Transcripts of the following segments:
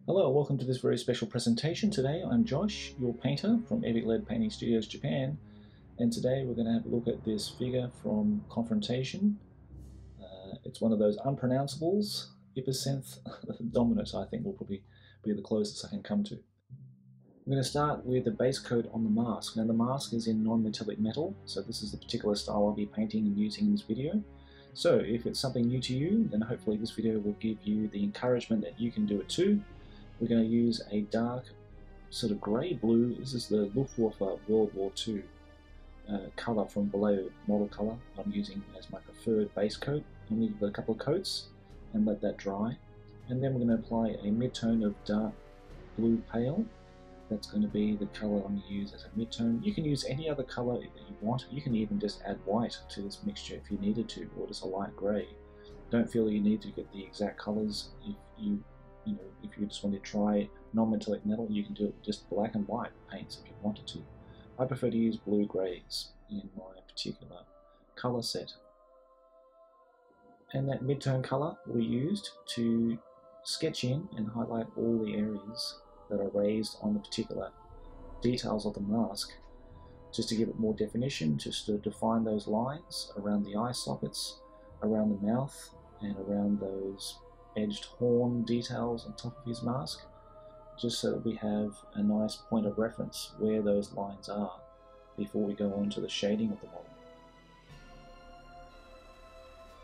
Hello, welcome to this very special presentation. Today I'm Josh, your painter from eavylead Painting Studios Japan, and today we're going to have a look at this figure from Confrontation. It's one of those unpronounceables, Ibenseth Dominus, I think will probably be the closest I can come to. I'm going to start with the base coat on the mask. Now the mask is in non-metallic metal, so this is the particular style I'll be painting and using in this video. So if it's something new to you, then hopefully this video will give you the encouragement that you can do it too. We're going to use a dark sort of grey-blue. This is the Luftwaffe World War II colour from below model colour I'm using as my preferred base coat. I'm going to give it a couple of coats and let that dry. And then we're going to apply a mid-tone of dark blue pale. That's going to be the colour I'm going to use as a mid-tone. You can use any other colour that you want. You can even just add white to this mixture if you needed to, or just a light grey. Don't feel you need to get the exact colours. If you just want to try non-metallic metal, you can do it with just black and white paints if you wanted to. I prefer to use blue-greys in my particular colour set. And that mid-tone colour we used to sketch in and highlight all the areas that are raised on the particular details of the mask, just to give it more definition, just to define those lines around the eye sockets, around the mouth, and around those edged horn details on top of his mask, just so that we have a nice point of reference where those lines are before we go on to the shading of the model.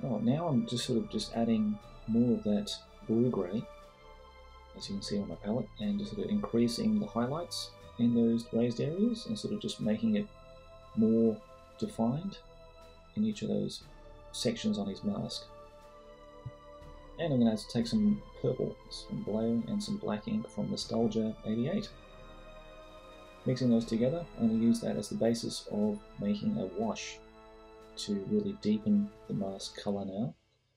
Well, now I'm just adding more of that blue-grey, as you can see on my palette, and just sort of increasing the highlights in those raised areas and sort of just making it more defined in each of those sections on his mask. And I'm going to take some purple from Below and some black ink from Nostalgia 88. Mixing those together, I'm going to use that as the basis of making a wash to really deepen the mask colour now.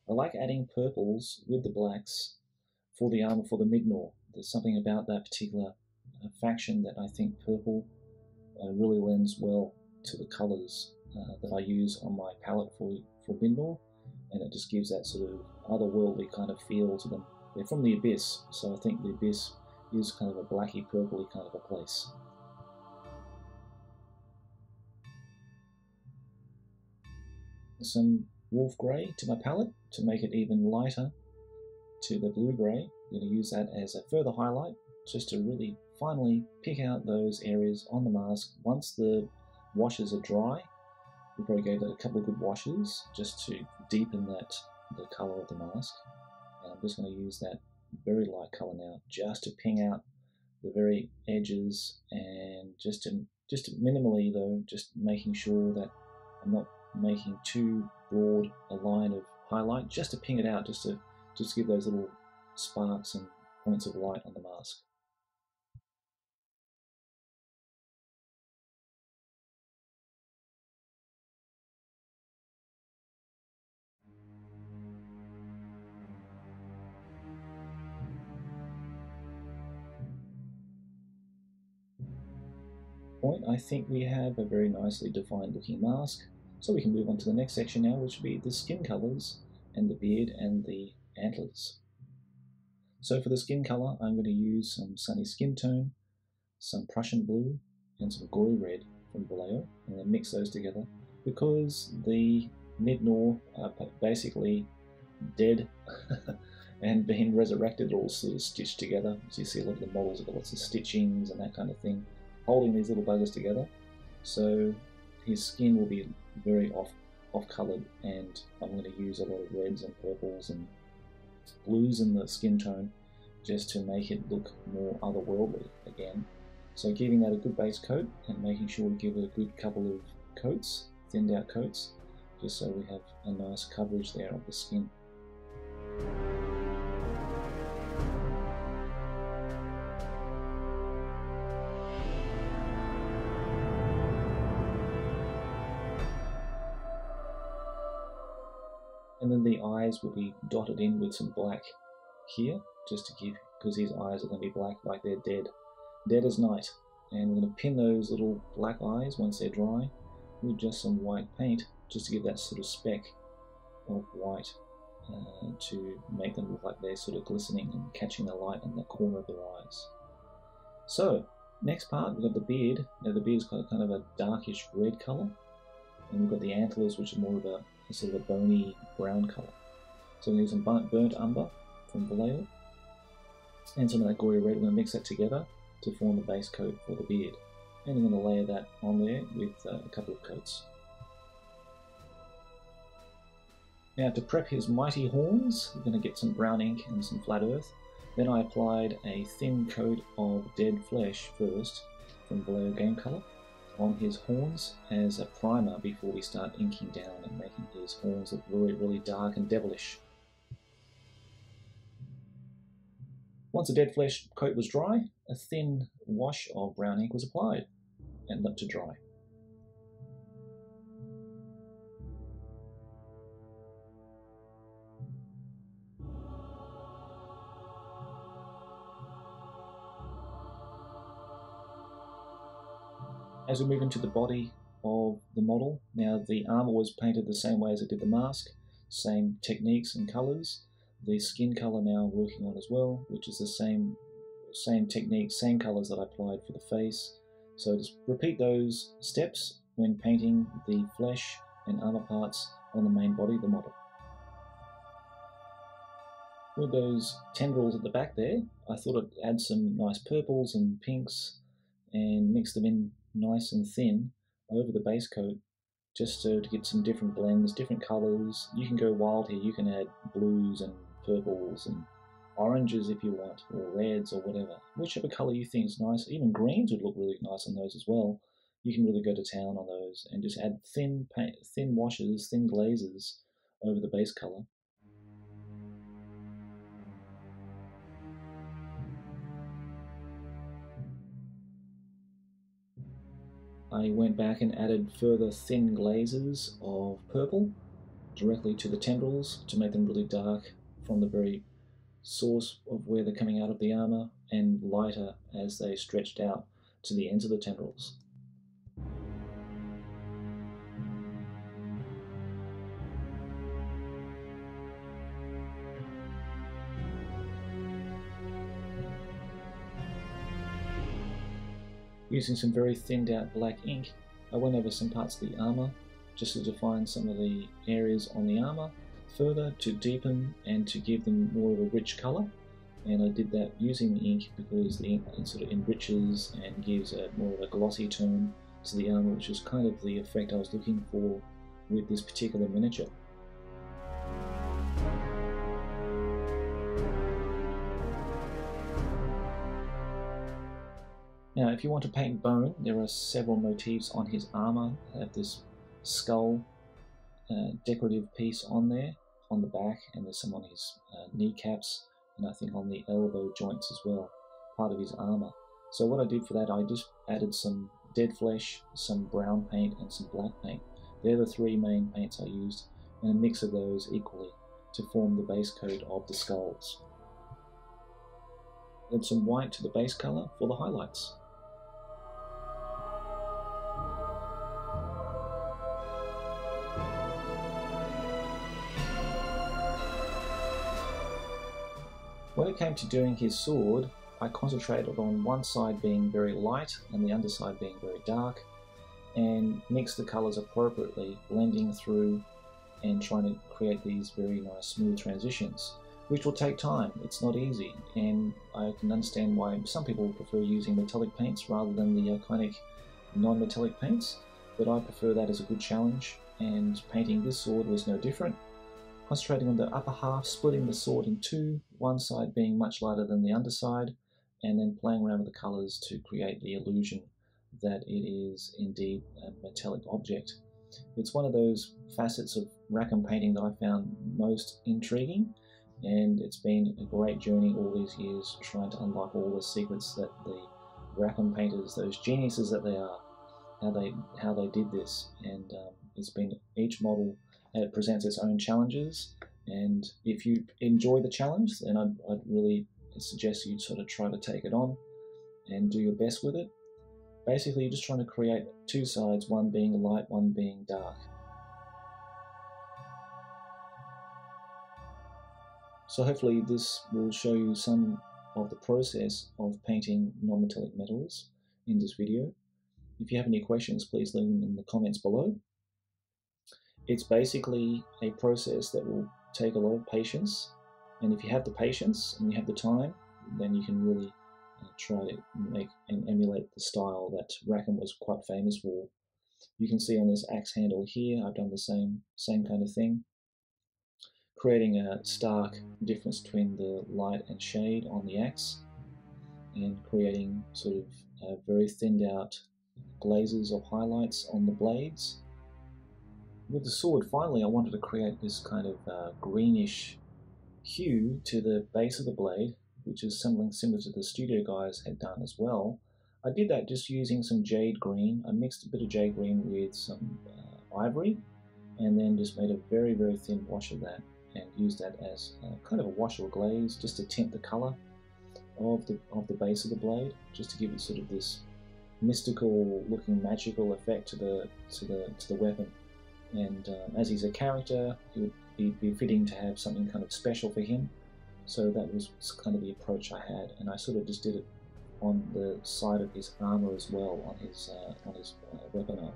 I like adding purples with the blacks for the armour for the Mignor. There's something about that particular faction that I think purple really lends well to the colours that I use on my palette for Mignor. And it just gives that sort of otherworldly kind of feel to them. They're from the Abyss, so I think the Abyss is kind of a blacky purpley kind of a place. Some wolf grey to my palette to make it even lighter to the blue grey. I'm going to use that as a further highlight, just to really finally pick out those areas on the mask. Once the washes are dry, we probably gave that a couple of good washes just to deepen the colour of the mask. And I'm just going to use that very light colour now, just to ping out the very edges, and just minimally though, just making sure that I'm not making too broad a line of highlight, just to ping it out, just to give those little sparks and points of light on the mask. I think we have a very nicely defined looking mask, so we can move on to the next section now, which will be the skin colours and the beard and the antlers. So for the skin colour, I'm going to use some Sunny Skin Tone, some Prussian Blue, and some Gory Red from Below, and then mix those together, because the Mignor are basically dead and being resurrected, all sort of stitched together. So you see a lot of the models have got lots of stitchings and that kind of thing, holding these little buggers together. So his skin will be very off-coloured, and I'm going to use a lot of reds and purples and blues in the skin tone just to make it look more otherworldly again. So giving that a good base coat and making sure we give it a good couple of coats, thinned out coats, just so we have a nice coverage there of the skin. And then the eyes will be dotted in with some black here, just to give, because his eyes are going to be black like they're dead as night. And we're going to pin those little black eyes once they're dry with just some white paint, just to give that sort of speck of white to make them look like they're sort of glistening and catching the light on the corner of their eyes. So, next part, we've got the beard. Now the beard's got kind of a darkish red colour, and we've got the antlers, which are more of a sort of a bony brown colour. So we're going to use some burnt umber from Vallejo, and some of that gory red. We're going to mix that together to form the base coat for the beard. And I'm going to layer that on there with a couple of coats. Now to prep his mighty horns, we're going to get some brown ink and some flat earth. Then I applied a thin coat of dead flesh first from Vallejo Game Colour on his horns as a primer before we start inking down and making his horns look really, really dark and devilish. Once the dead flesh coat was dry, a thin wash of brown ink was applied and left to dry. As we move into the body of the model, now the armour was painted the same way as I did the mask, same techniques and colours. The skin colour now working on as well, which is the same technique, same colours that I applied for the face. So just repeat those steps when painting the flesh and armour parts on the main body of the model. With those tendrils at the back there, I thought I'd add some nice purples and pinks and mix them in nice and thin over the base coat, just so to get some different blends, different colours. You can go wild here, you can add blues and purples and oranges if you want, or reds or whatever, whichever colour you think is nice. Even greens would look really nice on those as well. You can really go to town on those and just add thin washes, thin glazes over the base colour. I went back and added further thin glazes of purple directly to the tendrils to make them really dark from the very source of where they're coming out of the armour, and lighter as they stretched out to the ends of the tendrils. Using some very thinned out black ink, I went over some parts of the armour just to define some of the areas on the armour further, to deepen and to give them more of a rich colour. And I did that using the ink because the ink sort of enriches and gives a more of a glossy tone to the armour, which is kind of the effect I was looking for with this particular miniature. Now, if you want to paint bone, there are several motifs on his armour. I have this skull decorative piece on there, on the back, and there's some on his kneecaps, and I think on the elbow joints as well, part of his armour. So what I did for that, I just added some dead flesh, some brown paint, and some black paint. They're the three main paints I used, and a mix of those equally to form the base coat of the skulls. Add some white to the base colour for the highlights. When it came to doing his sword, I concentrated on one side being very light and the underside being very dark, and mixed the colours appropriately, blending through and trying to create these very nice smooth transitions, which will take time. It's not easy, and I can understand why some people prefer using metallic paints rather than the iconic non-metallic paints, but I prefer that as a good challenge, and painting this sword was no different. Concentrating on the upper half, splitting the sword in two, one side being much lighter than the underside, and then playing around with the colours to create the illusion that it is indeed a metallic object. It's one of those facets of Rackham painting that I found most intriguing, and it's been a great journey all these years trying to unlock all the secrets that the Rackham painters, those geniuses that they are, how they did this. And it's been, each model presents its own challenges, and if you enjoy the challenge, then I'd really suggest you sort of try to take it on and do your best with it. Basically, you're just trying to create two sides, one being light, one being dark. So hopefully this will show you some of the process of painting non-metallic metals in this video. If you have any questions, please leave them in the comments below. It's basically a process that will take a lot of patience, and if you have the patience and you have the time, then you can really try to make and emulate the style that Rackham was quite famous for. You can see on this axe handle here, I've done the same kind of thing, creating a stark difference between the light and shade on the axe, and creating sort of very thinned out glazes of highlights on the blades. With the sword, finally, I wanted to create this kind of greenish hue to the base of the blade, which is something similar to the studio guys had done as well. I did that just using some jade green. I mixed a bit of jade green with some ivory, and then just made a very, very thin wash of that, and used that as kind of a wash or glaze just to tint the color of the base of the blade, just to give it sort of this mystical looking magical effect to the weapon. And as he's a character, it would be fitting to have something kind of special for him. So that was kind of the approach I had, and I sort of just did it on the side of his armor as well, on his weapon arm.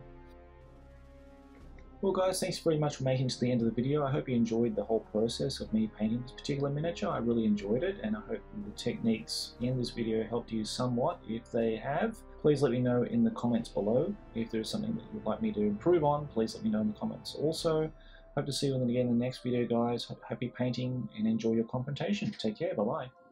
Well guys, thanks very much for making it to the end of the video. I hope you enjoyed the whole process of me painting this particular miniature. I really enjoyed it, and I hope the techniques in this video helped you somewhat. If they have, please let me know in the comments below. If there's something that you'd like me to improve on, please let me know in the comments also. Hope to see you again in the next video guys. Happy painting and enjoy your confrontation. Take care, bye bye.